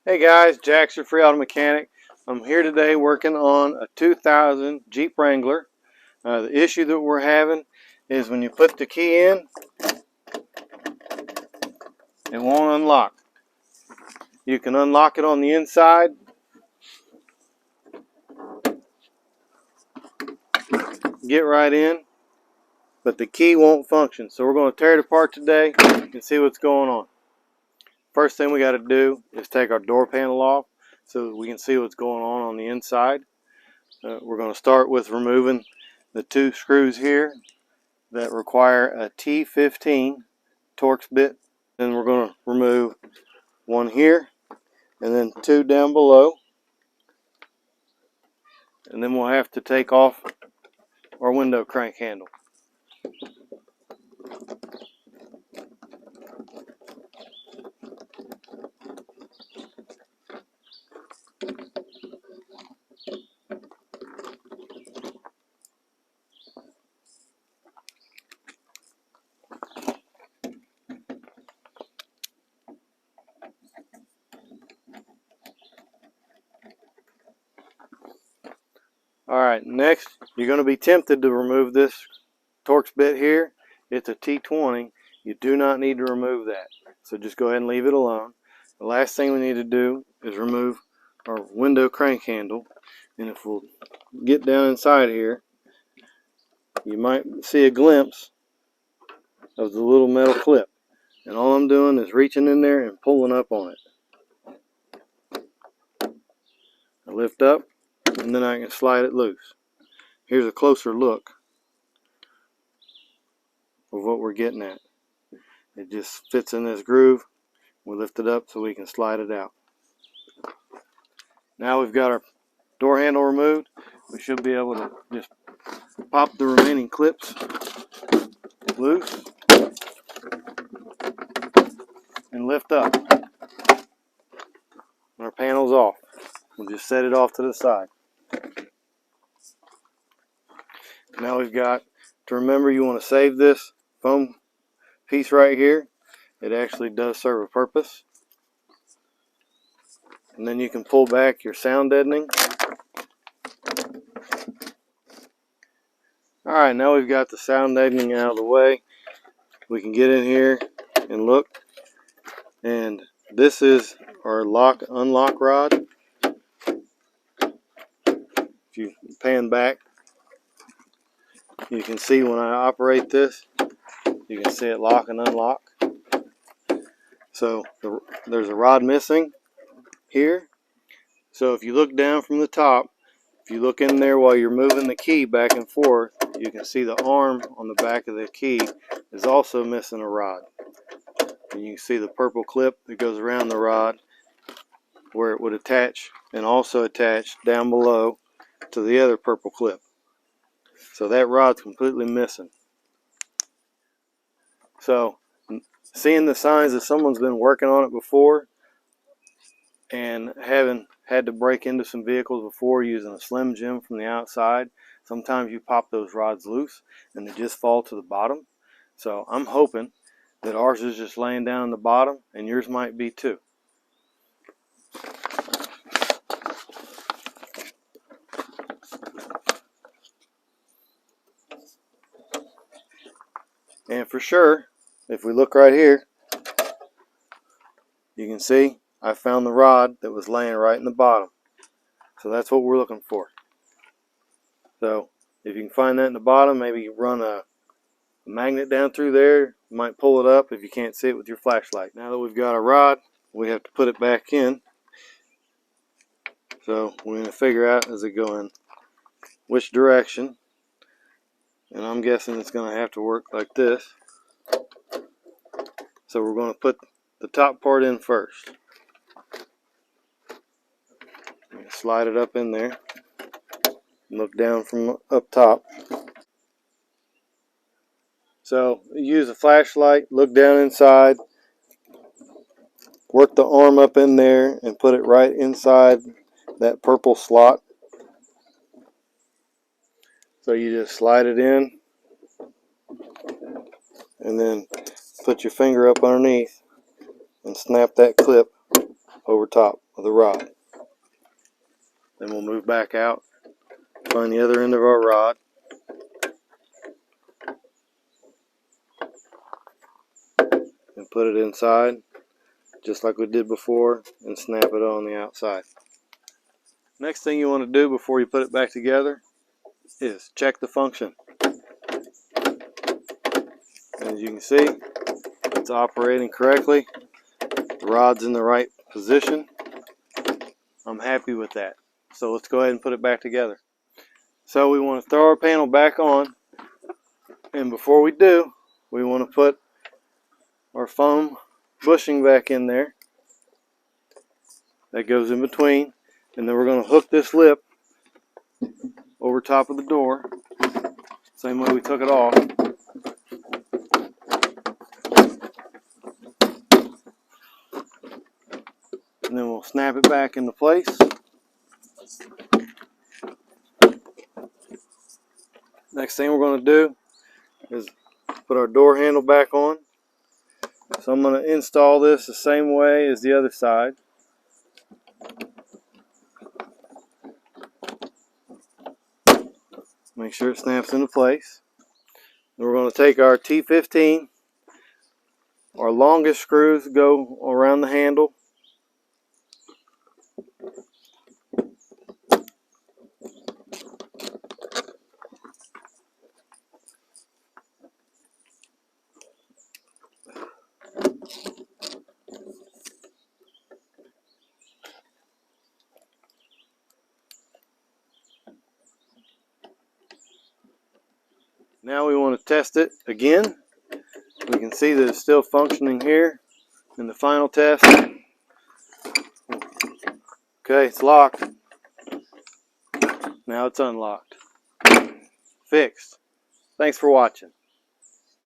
Hey guys, Jack's your free auto mechanic. I'm here today working on a 2000 Jeep Wrangler. The issue that we're having is when you put the key in, it won't unlock. You can unlock it on the inside. Get right in, but the key won't function. So we're going to tear it apart today and see what's going on. First thing we got to do is take our door panel off so that we can see what's going on the inside. We're going to start with removing the two screws here that require a T15 Torx bit. Then we're going to remove one here and then two down below. And then we'll have to take off our window crank handle. Alright, next you're going to be tempted to remove this Torx bit here. It's a T20. You do not need to remove that. So just go ahead and leave it alone. The last thing we need to do is remove our window crank handle. And if we'll get down inside here, you might see a glimpse of the little metal clip. And all I'm doing is reaching in there and pulling up on it. I lift up and then I can slide it loose. Here's a closer look of what we're getting at. It just fits in this groove. We lift it up so we can slide it out. Now we've got our door handle removed. We should be able to just pop the remaining clips loose and lift up. Our panel's off. We'll just set it off to the side. Now we've got to remember, you want to save this foam piece right here. It actually does serve a purpose. And then you can pull back your sound deadening. Alright, now we've got the sound deadening out of the way. We can get in here and look. And this is our unlock rod. If you pan back, you can see when I operate this, you can see it lock and unlock. So there's a rod missing here. So if you look down from the top, if you look in there while you're moving the key back and forth, you can see the arm on the back of the key is also missing a rod. And you can see the purple clip that goes around the rod where it would attach, and also attach down below to the other purple clip. So that rod's completely missing. So seeing the signs that someone's been working on it before and having had to break into some vehicles before using a Slim Jim from the outside, sometimes you pop those rods loose and they just fall to the bottom. So I'm hoping that ours is just laying down on the bottom, and yours might be too. And for sure, if we look right here, you can see I found the rod that was laying right in the bottom. So that's what we're looking for. So if you can find that in the bottom, maybe you run a magnet down through there. You might pull it up if you can't see it with your flashlight. Now that we've got our rod, we have to put it back in. So we're going to figure out as it go in which direction. And I'm guessing it's going to have to work like this. So we're going to put the top part in first. Slide it up in there. Look down from up top. So use a flashlight, look down inside, work the arm up in there and put it right inside that purple slot. So you just slide it in and then put your finger up underneath and snap that clip over top. of the rod. Then we'll move back out, find the other end of our rod, and put it inside just like we did before, and snap it on the outside. Next thing you want to do before you put it back together is check the function. As you can see, it's operating correctly. The rod's in the right position. I'm happy with that. So let's go ahead and put it back together. So we want to throw our panel back on, and before we do, we want to put our foam bushing back in there. That goes in between, and then we're going to hook this lip over top of the door, same way we took it off. And then we'll snap it back into place. Next thing we're going to do is put our door handle back on. So I'm going to install this the same way as the other side. Make sure it snaps into place. Then we're going to take our T15. Our longest screws go around the handle. Now we want to test it again. We can see that it's still functioning here in the final test. Okay, it's locked. Now it's unlocked. Fixed. Thanks for watching.